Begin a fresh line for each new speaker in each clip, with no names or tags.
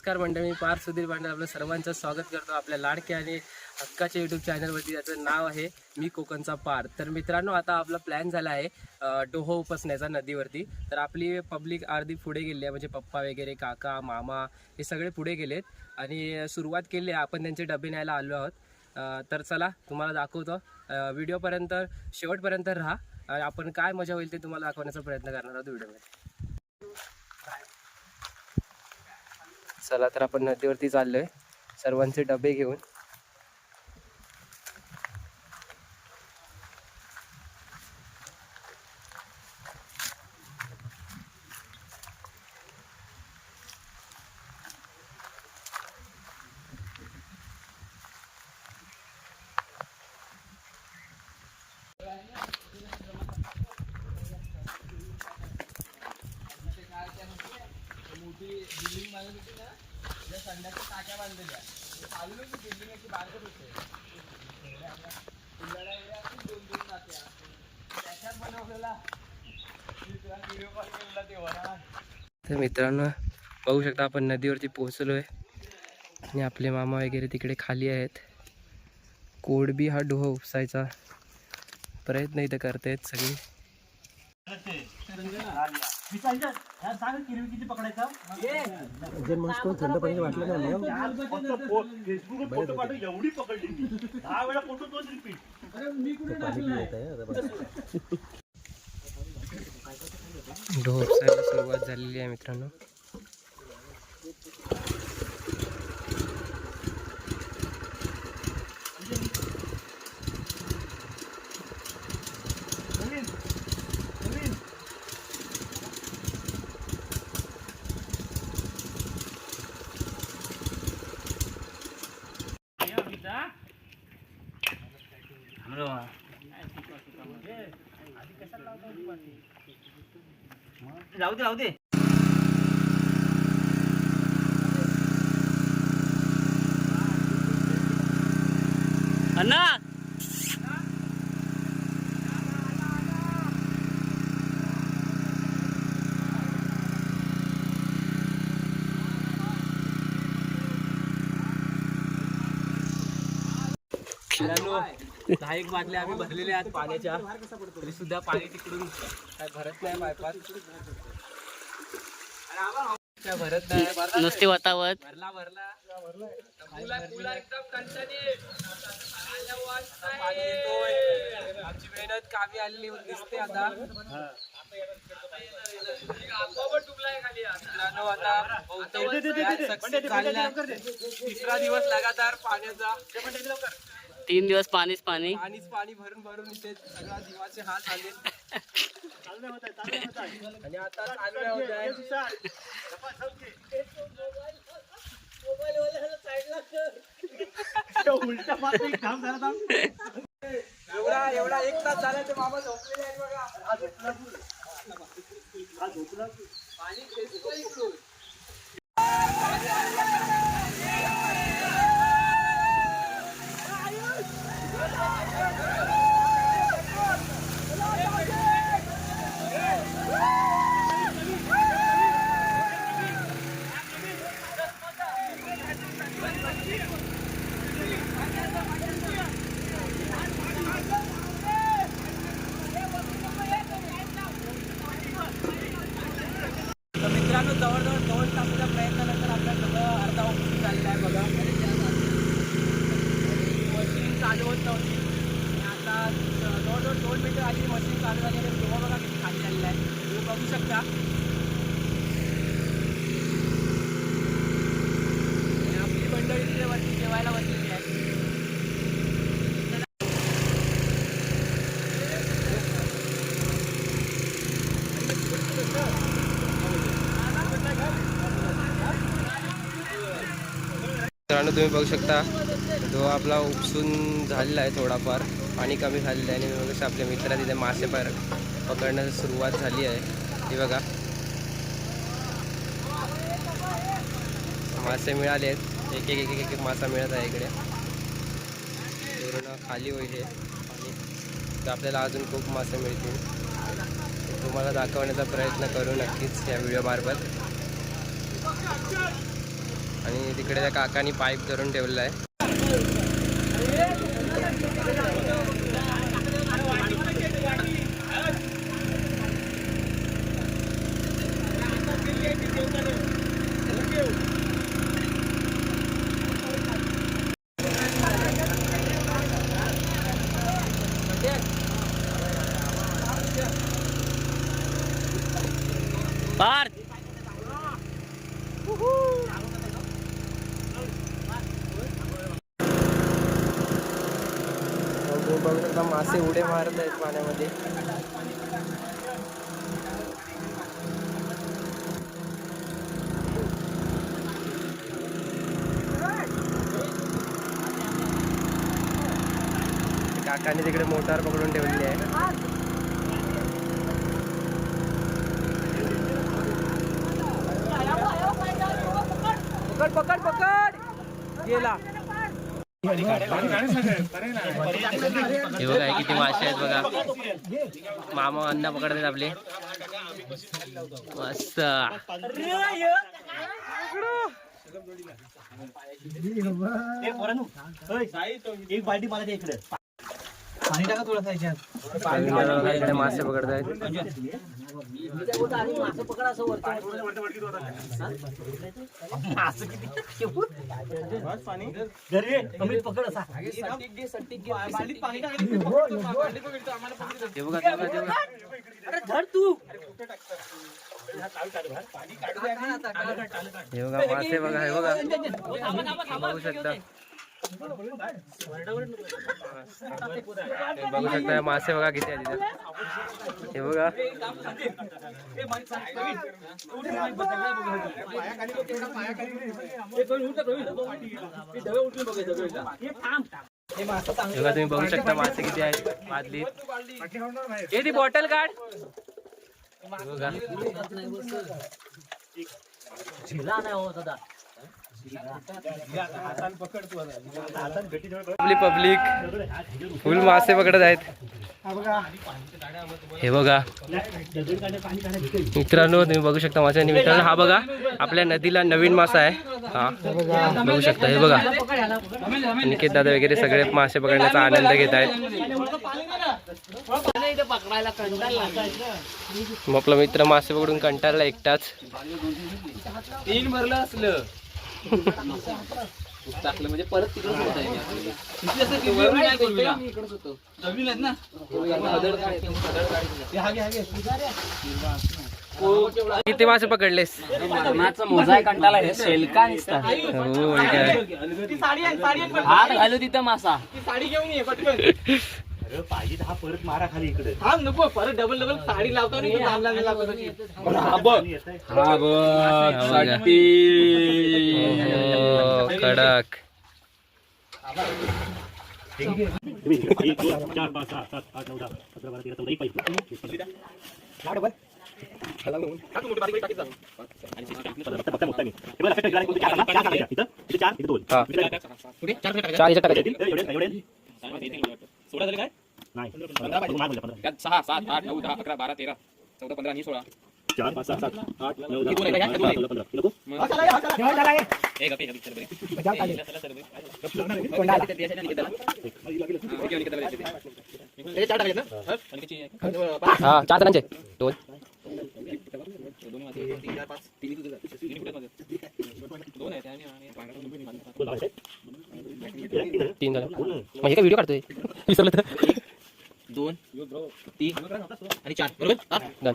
नमस्कार मंडळी, मी पार्थ सुधीर भांडे आपलं सर्वांचं स्वागत करतो आपल्या लाडक्या आणि हक्काच्या यूट्यूब चॅनलवरती. त्याचं नाव आहे मी कोकणचा पार्थ. तर मित्रांनो, आता आपला प्लॅन झाला आहे डोहो उपसण्याचा नदीवरती. तर आपली पब्लिक अर्धी पुढे गेली आहे, म्हणजे पप्पा वगैरे, काका, मामा हे सगळे पुढे गेलेत आणि सुरुवात केली आहे. आपण त्यांचे डबे न्यायला आलो आहोत. तर चला तुम्हाला दाखवतो, व्हिडिओपर्यंत शेवटपर्यंत राहा आणि आपण काय मजा होईल ते तुम्हाला दाखवण्याचा प्रयत्न करणार आहोत व्हिडिओमध्ये. चला तर आपण नदीवरती चाललोय सर्वांचे डबे घेऊन. मोठी बिल्डिंग बांधत होती ना, त्या संध्याच्या टाक्या बांधलेल्या चालू की बिल्डिंग बांधत होते. दोन दोन टाक्या त्याच्यात बनवलेला व्हिडिओ कॉल केलेला तेव्हा. तर मित्रांनो बघू शकता, आपण नदीवरती पोहोचलोय आणि आपले मामा वगैरे तिकडे खाली आहेत. कोडबी हा डोहो उपसायचा प्रयत्न इथं करतायत सगळी. थंड पाणी वाटलं डोहो उपसायला सुरुवात झालेली आहे मित्रांनो. जाऊ दे जाऊ दे. अण्णा दहा एक बाटल्या आम्ही भरलेल्या आहेत पाण्याच्या, तरी सुद्धा पाणी तिकडून काय भरत नाही पायपात. भरत नाही नुसते वातावरण भरला एकदम टणटणीत. आमची मेहनत कामी आलेली दिसते आता. तिसरा दिवस लगातार पाण्याचा,
3 दिवस पाणी
पाणी भरून भरून इथे सगळा जीवाचे हात आले आणि आता चालू होत आहे. एवढा 1 तास झाला ते मामा झोपलेले आहेत बघा. पाणी खेचतोय इकडून. मित्रांनो, जवळजवळ 2 तासाच्या प्रयत्नानंतर आपल्या सगळं अर्धा उपसून झालेला आहे बघा. मशीन चालू होत नव्हती आणि आता जवळजवळ 2 मिनिटं आली मशीन चालू झाली आणि तेव्हा बघा किती खाली झालेला आहे तुम्ही बघू शकता. आणि आपली मंडळी तिथे वरती जेवायला बसलेली आहे. मित्रांनो तुम्ही बघू शकता, तो आपला उपसून झालेला आहे. थोडाफार पाणी कमी झालेलं आहे आणि बघा आपल्या मित्रा तिथे मासे पकडण्यास सुरुवात झाली आहे. हे बघा मासे मिळाले आहेत, एक एक एक एक मासा मिळत आहे इकडे. पूर्ण खाली होईल हे पाणी, तर आपल्याला अजून खूप मासे मिळतील. तुम्हाला दाखवण्याचा प्रयत्न करू नक्कीच या व्हिडिओ मार्फत. आणि तिकडे त्या काकानी पाईप धरून ठेवलेला आहे.
पार्थ
बघू शकता मासे उडे मारत आहेत पाण्यामध्ये. काकाने तिकडे मोटार पकडून ठेवलेली आहे. पकड पकड पकड गेला. हे बघा किती मासे आहेत बघा. मामा अन्न पकडतात आपले. मस्त.
एक बाल्टी मला दे इकडे. पाणी टाका थोडं
इकडे मासे पकडतायत.
पकड असा
हे बघा
धर तू.
हे बघा मासे बघा. हे बघा बघू शकता. बघू शकता मासे बघा किती आहेत तिथे. हे बघा बघा तुम्ही बघू शकता मासे किती आहेत बादलीत. हे ती बॉटल काढ. बघा आपली पब्लिक फुल मासे पकडत आहेत. हे बघा मित्रांनो तुम्ही बघू शकता मासे. आणि मित्रांनो हा बघा आपल्या नदीला नवीन मासा आहे. हा बघू शकता. हे बघा निकेत दादा वगैरे सगळे मासे पकडण्याचा आनंद घेत आहेत. मग आपला मित्र मासे पकडून कंटाळला एकटाच.
3 भरलं असलं टाकलं म्हणजे परत तिकडे
किती मासे पकडलेस?
मोजाय कंटाला शेलका
हो
हात घालू तिथं मासा.
साडी घेऊन ये पटकन. पाहिजे हा परत मारा खाली इकडे. हा नको परत डबल डबल साडी लावतो आणि
कडक.
1 2 3 4 5 6 7 8 9 10 11 12 13 14 एक नाही
6 7 8 9 10 11 12 13 14 15 आणि 16
4 5 6 7 8 9 10
हा 4 जणांचे 2 3 जण. मग हे काय व्हिडिओ काढतोय विसरलं तर.
2 3 आणि 4 बरोबर.
डन.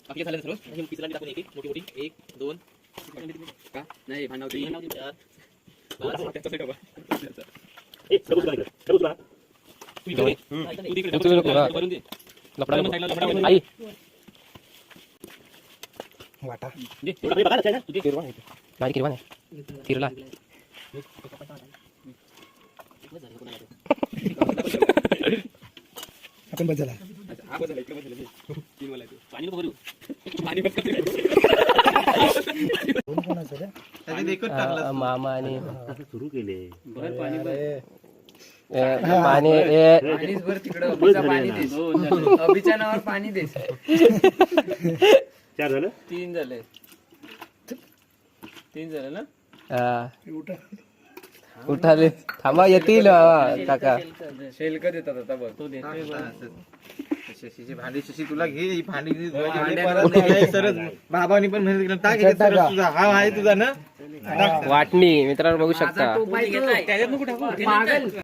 बाकी झालं सर्व. पिसला टाकून एक मोठी मोठी 1 2 का नाही भांडावती 4
आई
वाटा
नाही किरवा नाही किरला.
आपण बदला
मामा आणि
सुरू केले
पाणी
अभिच्या नावावर पाणी दे.
4 झालं
3 झाले 3 झाले ना.
हा. उठाले थांबा येतील काका.
शेलक देतात आता बघ तो शशीची भांडी शशी तुला घे ही भांडी सरच बाबांनी पण मेहनत केली टाक हे सरच तुझा हा आहे तुझा ना
वाटणी मित्रांनो बघू शकता.
त्याच्यात नको टाकू.